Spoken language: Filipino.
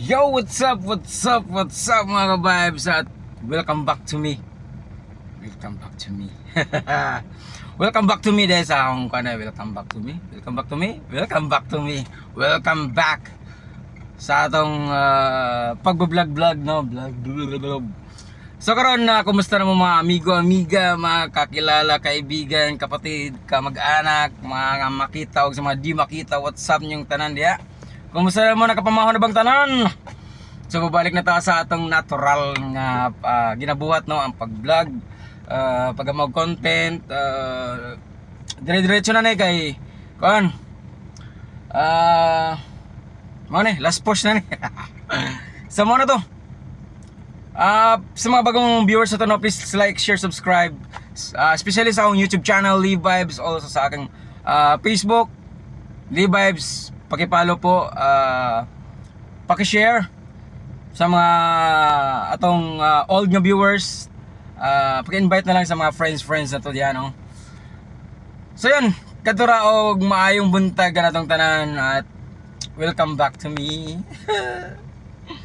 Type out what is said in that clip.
Yo, what's up, what's up, what's up mga ka-vibes at welcome back to me. Welcome back to me. Welcome back to me dahil sa akong welcome back to me. Welcome back to me. Welcome back to me. Welcome back sa atong pagbablog-vlog, no? Vlog. So karon na kumusta na mo mga amigo, amiga, mga kakilala, kaibigan, kapatid, kamag-anak, mga makita o sa mga di makita, what's up niyong tanan diya? Kumusta na mo, nakapamahon na bang tanan? So babalik na ta sa atong natural nga ginabuhat, no, ang pag-vlog, pag-amog content, dire-diretso na ni kay kon. Mo ni, last push na ni. So mo na to. Sa mga bagong viewers na to, no, please like, share, subscribe, especially sa akong YouTube channel Lee Vibes, also sa aking Facebook Lee Vibes. Paki-follow po, paki-share sa mga atong old new viewers, paki-invite na lang sa mga friends na to diyan, no? So yun, kadtura og maayong buntag kanatong tanan at welcome back to me.